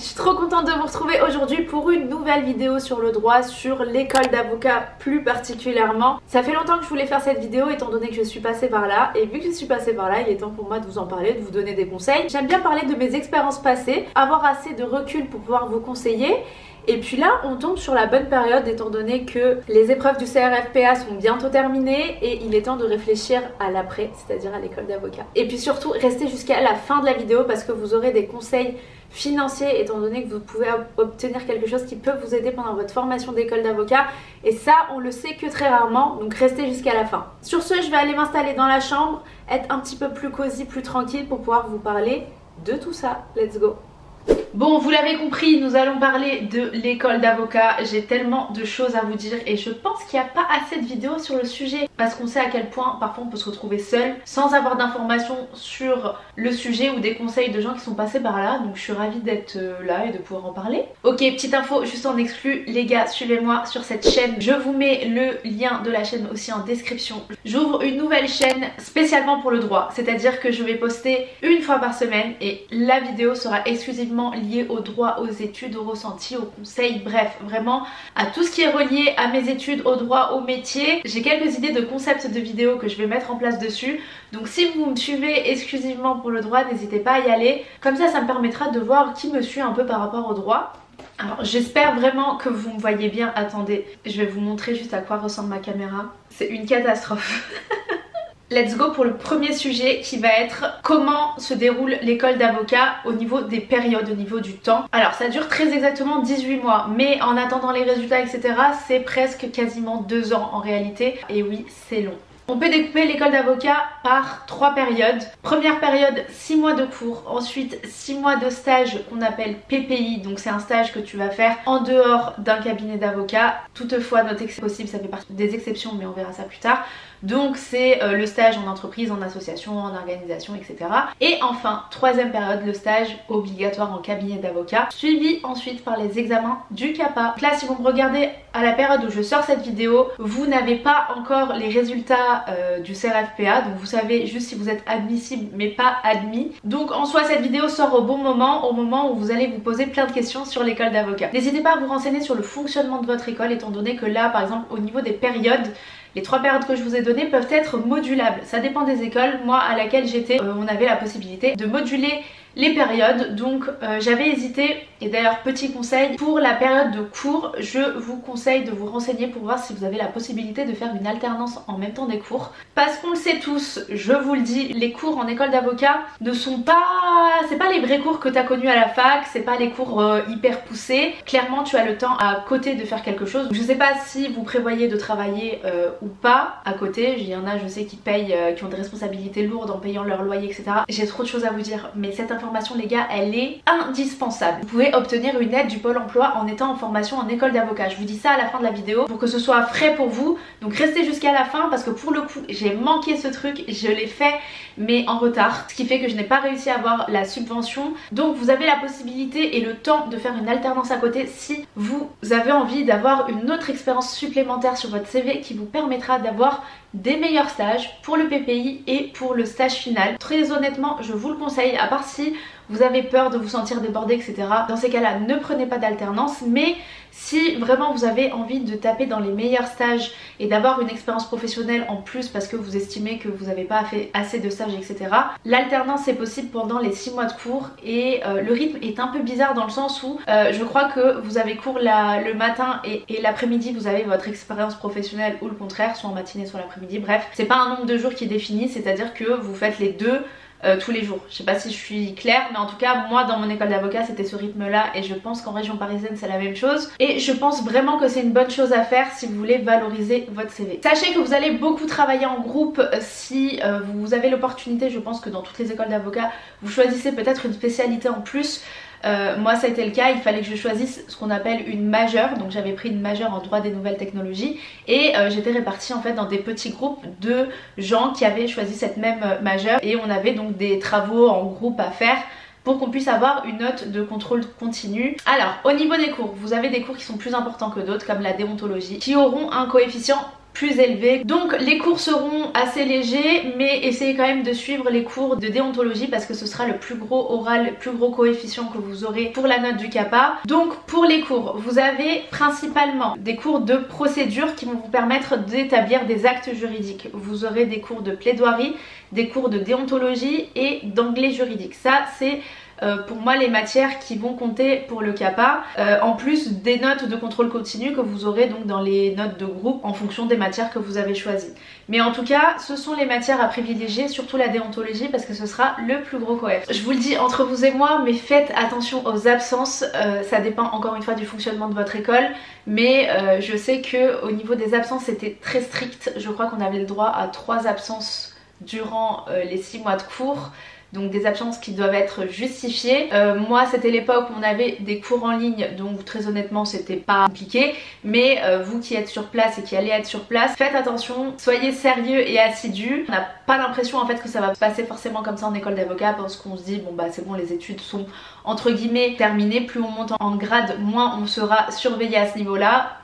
Je suis trop contente de vous retrouver aujourd'hui pour une nouvelle vidéo sur le droit, sur l'école d'avocat plus particulièrement. Ça fait longtemps que je voulais faire cette vidéo étant donné que je suis passée par là, et vu que je suis passée par là, il est temps pour moi de vous en parler, de vous donner des conseils. J'aime bien parler de mes expériences passées, avoir assez de recul pour pouvoir vous conseiller. Et puis là, on tombe sur la bonne période étant donné que les épreuves du CRFPA sont bientôt terminées et il est temps de réfléchir à l'après, c'est-à-dire à l'école d'avocat. Et puis surtout, restez jusqu'à la fin de la vidéo parce que vous aurez des conseils financiers étant donné que vous pouvez obtenir quelque chose qui peut vous aider pendant votre formation d'école d'avocat. Et ça, on le sait que très rarement, donc restez jusqu'à la fin. Sur ce, je vais aller m'installer dans la chambre, être un petit peu plus cosy, plus tranquille pour pouvoir vous parler de tout ça. Let's go! Bon, vous l'avez compris, nous allons parler de l'école d'avocat. J'ai tellement de choses à vous dire et je pense qu'il n'y a pas assez de vidéos sur le sujet parce qu'on sait à quel point parfois on peut se retrouver seul sans avoir d'informations sur le sujet ou des conseils de gens qui sont passés par là. Donc je suis ravie d'être là et de pouvoir en parler. Ok, petite info juste en exclu, les gars, suivez-moi sur cette chaîne. Je vous mets le lien de la chaîne aussi en description. J'ouvre une nouvelle chaîne spécialement pour le droit, c'est-à-dire que je vais poster une fois par semaine et la vidéo sera exclusivement lié au droit, aux études, au ressenti, aux conseils, bref, vraiment à tout ce qui est relié à mes études, au droit, au métier. J'ai quelques idées de concepts de vidéos que je vais mettre en place dessus. Donc si vous me suivez exclusivement pour le droit, n'hésitez pas à y aller. Comme ça me permettra de voir qui me suit un peu par rapport au droit. Alors j'espère vraiment que vous me voyez bien. Attendez, je vais vous montrer juste à quoi ressemble ma caméra. C'est une catastrophe. Let's go pour le premier sujet qui va être comment se déroule l'école d'avocat au niveau des périodes, au niveau du temps. Alors ça dure très exactement 18 mois, mais en attendant les résultats etc, c'est presque quasiment 2 ans en réalité. Et oui, c'est long. On peut découper l'école d'avocat par 3 périodes. Première période, 6 mois de cours. Ensuite, 6 mois de stage qu'on appelle PPI. Donc c'est un stage que tu vas faire en dehors d'un cabinet d'avocat. Toutefois, notez que c'est possible, ça fait partie des exceptions, mais on verra ça plus tard. Donc c'est le stage en entreprise, en association, en organisation, etc. Et enfin, troisième période, le stage obligatoire en cabinet d'avocat, suivi ensuite par les examens du CAPA. Donc là, si vous me regardez à la période où je sors cette vidéo, vous n'avez pas encore les résultats du CRFPA, donc vous savez juste si vous êtes admissible mais pas admis. Donc en soi, cette vidéo sort au bon moment, au moment où vous allez vous poser plein de questions sur l'école d'avocat. N'hésitez pas à vous renseigner sur le fonctionnement de votre école, étant donné que là, par exemple, au niveau des périodes, les 3 périodes que je vous ai données peuvent être modulables. Ça dépend des écoles. Moi, à laquelle j'étais, on avait la possibilité de moduler les périodes. Donc j'avais hésité. Et d'ailleurs, petit conseil, pour la période de cours, je vous conseille de vous renseigner pour voir si vous avez la possibilité de faire une alternance en même temps des cours. Parce qu'on le sait tous, je vous le dis, les cours en école d'avocat ne sont pas... c'est pas les vrais cours que tu as connus à la fac, c'est pas les cours hyper poussés. Clairement, tu as le temps à côté de faire quelque chose. Je sais pas si vous prévoyez de travailler ou pas à côté. Il y en a, je sais, qui payent, qui ont des responsabilités lourdes en payant leur loyer, etc. J'ai trop de choses à vous dire, mais cette information, les gars, elle est indispensable. Vous pouvez obtenir une aide du Pôle emploi en étant en formation en école d'avocat. Je vous dis ça à la fin de la vidéo pour que ce soit frais pour vous. Donc restez jusqu'à la fin parce que pour le coup, j'ai manqué ce truc, je l'ai fait mais en retard, ce qui fait que je n'ai pas réussi à avoir la subvention. Donc vous avez la possibilité et le temps de faire une alternance à côté si vous avez envie d'avoir une autre expérience supplémentaire sur votre CV qui vous permettra d'avoir des meilleurs stages pour le PPI et pour le stage final. Très honnêtement, je vous le conseille, à part si vous avez peur de vous sentir débordé, etc. Dans ces cas-là, ne prenez pas d'alternance, mais si vraiment vous avez envie de taper dans les meilleurs stages et d'avoir une expérience professionnelle en plus parce que vous estimez que vous n'avez pas fait assez de stages, etc. L'alternance est possible pendant les 6 mois de cours et le rythme est un peu bizarre dans le sens où je crois que vous avez cours le matin et l'après-midi vous avez votre expérience professionnelle ou le contraire, soit en matinée soit l'après-midi, bref. C'est pas un nombre de jours qui est défini, c'est-à-dire que vous faites les deux tous les jours. Je sais pas si je suis claire, mais en tout cas moi dans mon école d'avocat c'était ce rythme là et je pense qu'en région parisienne c'est la même chose et je pense vraiment que c'est une bonne chose à faire si vous voulez valoriser votre CV. Sachez que vous allez beaucoup travailler en groupe si vous avez l'opportunité. Je pense que dans toutes les écoles d'avocats vous choisissez peut-être une spécialité en plus. Moi ça a été le cas, il fallait que je choisisse ce qu'on appelle une majeure, donc j'avais pris une majeure en droit des nouvelles technologies et j'étais répartie en fait dans des petits groupes de gens qui avaient choisi cette même majeure et on avait donc des travaux en groupe à faire pour qu'on puisse avoir une note de contrôle continu. Alors au niveau des cours, vous avez des cours qui sont plus importants que d'autres comme la déontologie qui auront un coefficient plus élevé. Donc les cours seront assez légers, mais essayez quand même de suivre les cours de déontologie parce que ce sera le plus gros oral, le plus gros coefficient que vous aurez pour la note du CAPA. Donc pour les cours, vous avez principalement des cours de procédure qui vont vous permettre d'établir des actes juridiques. Vous aurez des cours de plaidoirie, des cours de déontologie et d'anglais juridique. Ça c'est pour moi les matières qui vont compter pour le CAPA, en plus des notes de contrôle continu que vous aurez donc dans les notes de groupe en fonction des matières que vous avez choisies. Mais en tout cas ce sont les matières à privilégier, surtout la déontologie parce que ce sera le plus gros coef. Je vous le dis entre vous et moi, mais faites attention aux absences, ça dépend encore une fois du fonctionnement de votre école, mais je sais que au niveau des absences c'était très strict. Je crois qu'on avait le droit à 3 absences durant les 6 mois de cours. Donc des absences qui doivent être justifiées. Moi c'était l'époque où on avait des cours en ligne, donc très honnêtement c'était pas compliqué. Mais vous qui êtes sur place et qui allez être sur place, faites attention, soyez sérieux et assidus. On n'a pas l'impression en fait que ça va se passer forcément comme ça en école d'avocat parce qu'on se dit bon bah c'est bon, les études sont entre guillemets terminées. Plus on monte en grade, moins on sera surveillé à ce niveau-là.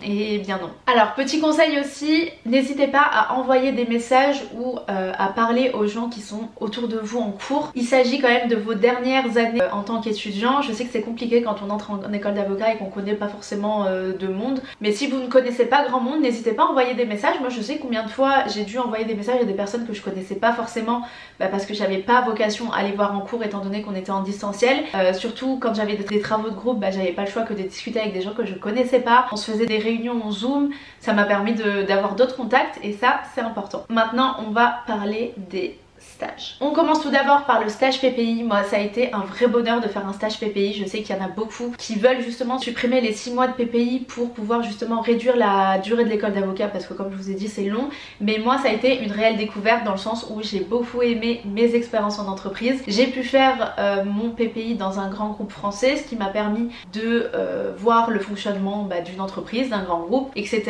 Et bien non. Alors petit conseil aussi, n'hésitez pas à envoyer des messages ou à parler aux gens qui sont autour de vous en cours. Il s'agit quand même de vos dernières années en tant qu'étudiant. Je sais que c'est compliqué quand on entre en école d'avocat et qu'on connaît pas forcément de monde, mais si vous ne connaissez pas grand monde, n'hésitez pas à envoyer des messages. Moi je sais combien de fois j'ai dû envoyer des messages à des personnes que je connaissais pas forcément parce que j'avais pas vocation à les voir en cours étant donné qu'on était en distanciel. Surtout quand j'avais des travaux de groupe, j'avais pas le choix que de discuter avec des gens que je connaissais pas. On se faisait des réunions en Zoom, ça m'a permis d'avoir d'autres contacts et ça c'est important. Maintenant on va parler des stages. On commence tout d'abord par le stage PPI. Moi ça a été un vrai bonheur de faire un stage PPI. Je sais qu'il y en a beaucoup qui veulent justement supprimer les 6 mois de PPI pour pouvoir justement réduire la durée de l'école d'avocat parce que comme je vous ai dit c'est long, mais moi ça a été une réelle découverte dans le sens où j'ai beaucoup aimé mes expériences en entreprise. J'ai pu faire mon PPI dans un grand groupe français, ce qui m'a permis de voir le fonctionnement d'une entreprise, d'un grand groupe, etc.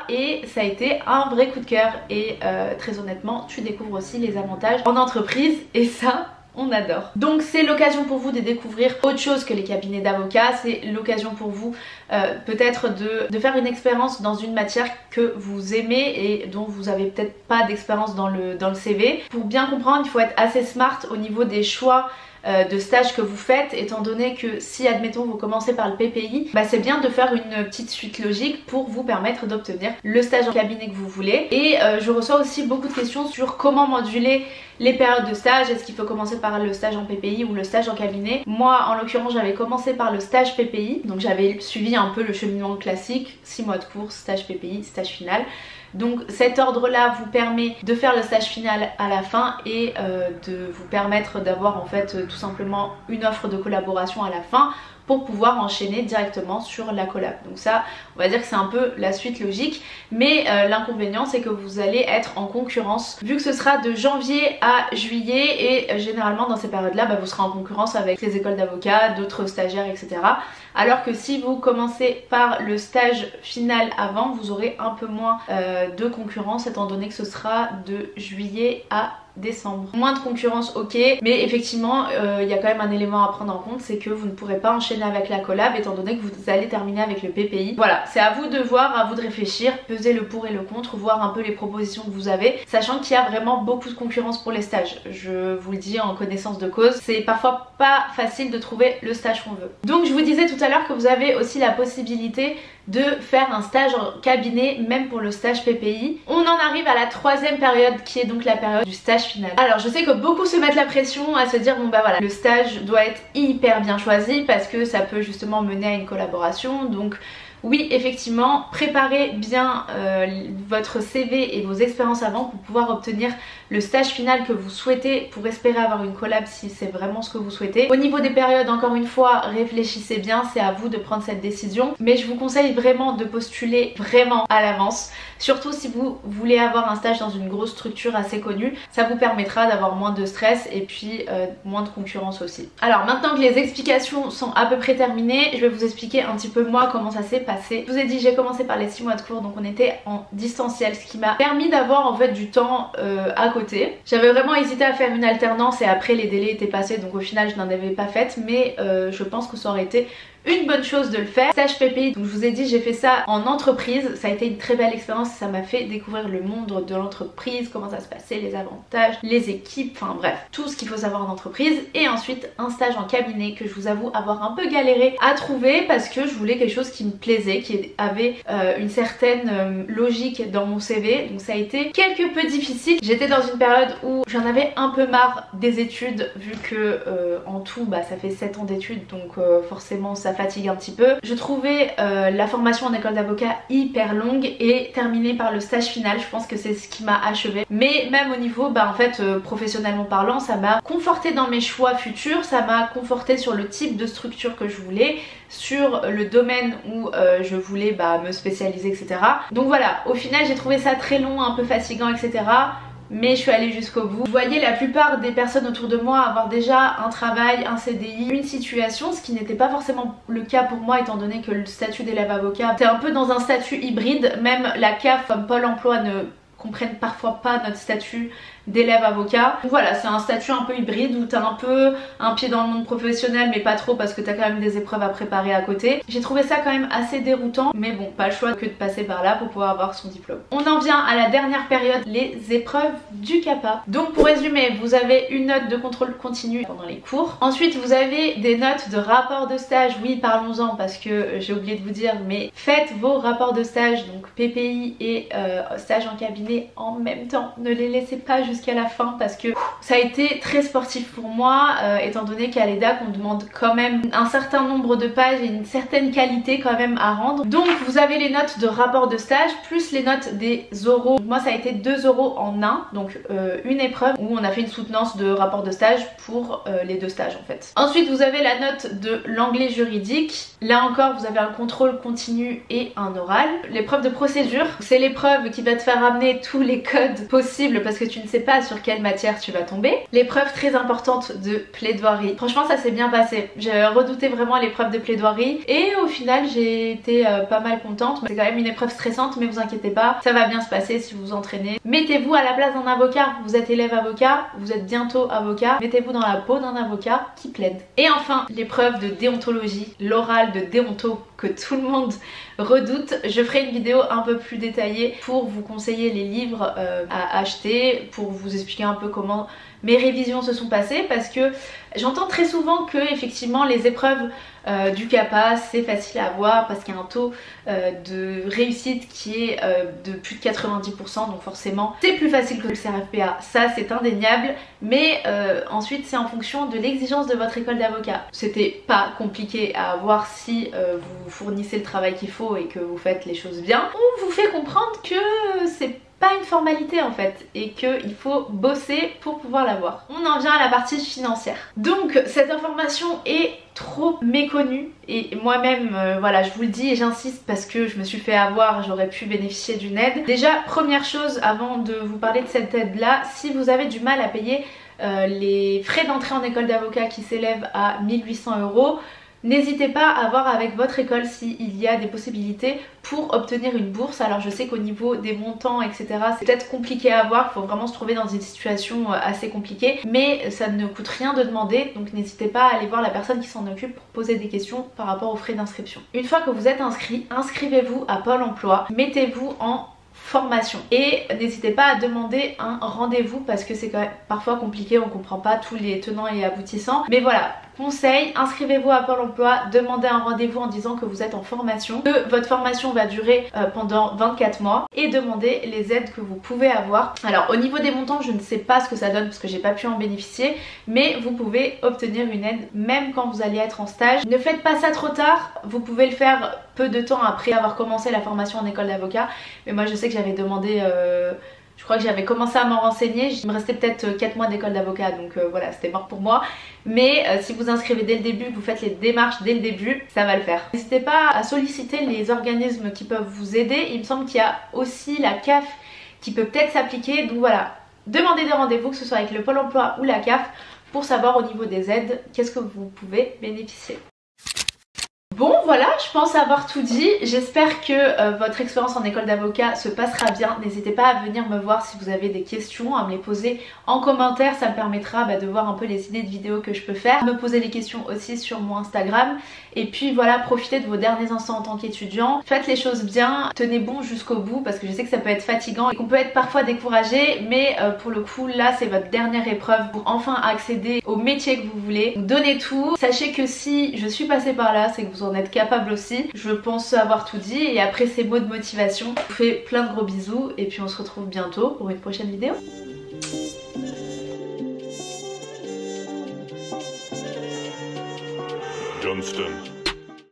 Et ça a été un vrai coup de cœur et très honnêtement tu découvres aussi les avantages en entreprise et ça on adore. Donc c'est l'occasion pour vous de découvrir autre chose que les cabinets d'avocats, c'est l'occasion pour vous peut-être de faire une expérience dans une matière que vous aimez et dont vous avez peut-être pas d'expérience dans le CV. Pour bien comprendre, il faut être assez smart au niveau des choix de stage que vous faites, étant donné que si admettons vous commencez par le PPI, c'est bien de faire une petite suite logique pour vous permettre d'obtenir le stage en cabinet que vous voulez. Et je reçois aussi beaucoup de questions sur comment moduler les périodes de stage, est-ce qu'il faut commencer par le stage en PPI ou le stage en cabinet. Moi en l'occurrence j'avais commencé par le stage PPI, donc j'avais suivi un peu le cheminement classique, 6 mois de cours, stage PPI, stage final. Donc cet ordre là vous permet de faire le stage final à la fin et de vous permettre d'avoir en fait tout simplement une offre de collaboration à la fin pour pouvoir enchaîner directement sur la collab. Donc ça on va dire que c'est un peu la suite logique, mais l'inconvénient c'est que vous allez être en concurrence vu que ce sera de janvier à juillet et généralement dans ces périodes là vous serez en concurrence avec les écoles d'avocats, d'autres stagiaires, etc. Alors que si vous commencez par le stage final avant, vous aurez un peu moins de concurrence étant donné que ce sera de juillet à décembre. Moins de concurrence, ok, mais effectivement il y a quand même un élément à prendre en compte, c'est que vous ne pourrez pas enchaîner avec la collab étant donné que vous allez terminer avec le PPI. Voilà, c'est à vous de voir, à vous de réfléchir, peser le pour et le contre, voir un peu les propositions que vous avez, sachant qu'il y a vraiment beaucoup de concurrence pour les stages. Je vous le dis en connaissance de cause, c'est parfois pas facile de trouver le stage qu'on veut. Donc je vous disais tout à l'heure que vous avez aussi la possibilité de faire un stage en cabinet même pour le stage PPI. On en arrive à la 3e période qui est donc la période du stage final. Alors je sais que beaucoup se mettent la pression à se dire bon voilà, le stage doit être hyper bien choisi parce que ça peut justement mener à une collaboration. Donc oui effectivement, préparez bien votre CV et vos expériences avant pour pouvoir obtenir le stage final que vous souhaitez pour espérer avoir une collab si c'est vraiment ce que vous souhaitez. Au niveau des périodes, encore une fois, réfléchissez bien, c'est à vous de prendre cette décision. Mais je vous conseille vraiment de postuler vraiment à l'avance. Surtout si vous voulez avoir un stage dans une grosse structure assez connue, ça vous permettra d'avoir moins de stress et puis moins de concurrence aussi. Alors maintenant que les explications sont à peu près terminées, je vais vous expliquer un petit peu moi comment ça s'est passé. Je vous ai dit j'ai commencé par les 6 mois de cours, donc on était en distanciel, ce qui m'a permis d'avoir en fait du temps à côté. J'avais vraiment hésité à faire une alternance et après les délais étaient passés, donc au final je n'en avais pas faite, mais je pense que ça aurait été une bonne chose de le faire. Stage PPI, donc je vous ai dit j'ai fait ça en entreprise, ça a été une très belle expérience, ça m'a fait découvrir le monde de l'entreprise, comment ça se passait, les avantages, les équipes, enfin bref, tout ce qu'il faut savoir en entreprise. Et ensuite un stage en cabinet que je vous avoue avoir un peu galéré à trouver parce que je voulais quelque chose qui me plaisait, qui avait une certaine logique dans mon CV, donc ça a été quelque peu difficile. J'étais dans une période où j'en avais un peu marre des études vu que en tout bah, ça fait 7 ans d'études, donc forcément ça fatigue un petit peu. Je trouvais la formation en école d'avocat hyper longue et terminée par le stage final, je pense que c'est ce qui m'a achevé. Mais même au niveau bah, en fait professionnellement parlant, ça m'a conforté dans mes choix futurs, ça m'a conforté sur le type de structure que je voulais, sur le domaine où je voulais bah, me spécialiser, etc. Donc voilà, au final j'ai trouvé ça très long, un peu fatigant, etc. Mais je suis allée jusqu'au bout. Je voyais la plupart des personnes autour de moi avoir déjà un travail, un CDI, une situation, ce qui n'était pas forcément le cas pour moi étant donné que le statut d'élève avocat c'est un peu dans un statut hybride. Même la CAF comme Pôle emploi ne comprennent parfois pas notre statut d'élève avocat. Donc voilà, c'est un statut un peu hybride où t'as un peu un pied dans le monde professionnel mais pas trop parce que t'as quand même des épreuves à préparer à côté. J'ai trouvé ça quand même assez déroutant, mais bon, pas le choix que de passer par là pour pouvoir avoir son diplôme. On en vient à la dernière période, les épreuves du CAPA. Donc pour résumer, vous avez une note de contrôle continu pendant les cours. Ensuite vous avez des notes de rapport de stage. Oui, parlons-en parce que j'ai oublié de vous dire, mais faites vos rapports de stage, donc PPI et stage en cabinet en même temps. Ne les laissez pas jusqu'à la fin parce que ça a été très sportif pour moi étant donné qu'à l'EDAC on demande quand même un certain nombre de pages et une certaine qualité quand même à rendre. Donc vous avez les notes de rapport de stage plus les notes des oraux. Moi ça a été 2 oraux en un, donc une épreuve où on a fait une soutenance de rapport de stage pour les 2 stages en fait. Ensuite vous avez la note de l'anglais juridique. Là encore vous avez un contrôle continu et un oral. L'épreuve de procédure, c'est l'épreuve qui va te faire amener tous les codes possibles parce que tu ne sais pas sur quelle matière tu vas tomber. L'épreuve très importante de plaidoirie. Franchement ça s'est bien passé. J'ai redouté vraiment l'épreuve de plaidoirie et au final j'ai été pas mal contente. C'est quand même une épreuve stressante mais vous inquiétez pas, ça va bien se passer si vous vous entraînez. Mettez-vous à la place d'un avocat. Vous êtes élève avocat, vous êtes bientôt avocat. Mettez-vous dans la peau d'un avocat qui plaide. Et enfin l'épreuve de déontologie, l'oral de déonto que tout le monde redoute. Je ferai une vidéo un peu plus détaillée pour vous conseiller les livres à acheter, pour vous expliquer un peu comment mes révisions se sont passées parce que j'entends très souvent que effectivement les épreuves du CAPA c'est facile à avoir parce qu'il y a un taux de réussite qui est de plus de 90%, donc forcément c'est plus facile que le CRFPA, ça c'est indéniable, mais ensuite c'est en fonction de l'exigence de votre école d'avocat. C'était pas compliqué à avoir si vous fournissez le travail qu'il faut et que vous faites les choses bien. On vous fait comprendre que c'est pas une formalité en fait et qu'il faut bosser pour pouvoir l'avoir. On en vient à la partie financière. Donc cette information est trop méconnue et moi-même voilà, je vous le dis et j'insiste parce que je me suis fait avoir, j'aurais pu bénéficier d'une aide. Déjà première chose avant de vous parler de cette aide là, si vous avez du mal à payer les frais d'entrée en école d'avocat qui s'élèvent à 1800 €, n'hésitez pas à voir avec votre école s'il y a des possibilités pour obtenir une bourse. Alors je sais qu'au niveau des montants etc c'est peut-être compliqué à avoir, il faut vraiment se trouver dans une situation assez compliquée, mais ça ne coûte rien de demander, donc n'hésitez pas à aller voir la personne qui s'en occupe pour poser des questions par rapport aux frais d'inscription. Une fois que vous êtes inscrit, inscrivez-vous à Pôle emploi, mettez-vous en formation et n'hésitez pas à demander un rendez-vous parce que c'est quand même parfois compliqué, on comprend pas tous les tenants et aboutissants, mais voilà, conseil, inscrivez-vous à Pôle emploi, demandez un rendez-vous en disant que vous êtes en formation, que votre formation va durer pendant 24 mois et demandez les aides que vous pouvez avoir. Alors au niveau des montants je ne sais pas ce que ça donne parce que j'ai pas pu en bénéficier, mais vous pouvez obtenir une aide même quand vous allez être en stage. Ne faites pas ça trop tard, vous pouvez le faire peu de temps après avoir commencé la formation en école d'avocat, mais moi je sais que j'avais demandé je crois que j'avais commencé à m'en renseigner, il me restait peut-être 4 mois d'école d'avocat, donc voilà, c'était mort pour moi. Mais si vous inscrivez dès le début, que vous faites les démarches dès le début, ça va le faire. N'hésitez pas à solliciter les organismes qui peuvent vous aider. Il me semble qu'il y a aussi la CAF qui peut peut-être s'appliquer, donc voilà, demandez des rendez-vous, que ce soit avec le Pôle emploi ou la CAF, pour savoir au niveau des aides qu'est-ce que vous pouvez bénéficier. Bon voilà, je pense avoir tout dit. J'espère que votre expérience en école d'avocat se passera bien. N'hésitez pas à venir me voir si vous avez des questions, à me les poser en commentaire. Ça me permettra de voir un peu les idées de vidéos que je peux faire. Me poser les questions aussi sur mon Instagram. Et puis voilà, profitez de vos derniers instants en tant qu'étudiant. Faites les choses bien, tenez bon jusqu'au bout parce que je sais que ça peut être fatigant et qu'on peut être parfois découragé. Mais pour le coup, là c'est votre dernière épreuve pour enfin accéder au métier que vous voulez. Donc, donnez tout. Sachez que si je suis passée par là, c'est que vous en êtes capable aussi. Je pense avoir tout dit et après ces mots de motivation, je vous fais plein de gros bisous et puis on se retrouve bientôt pour une prochaine vidéo. Johnston.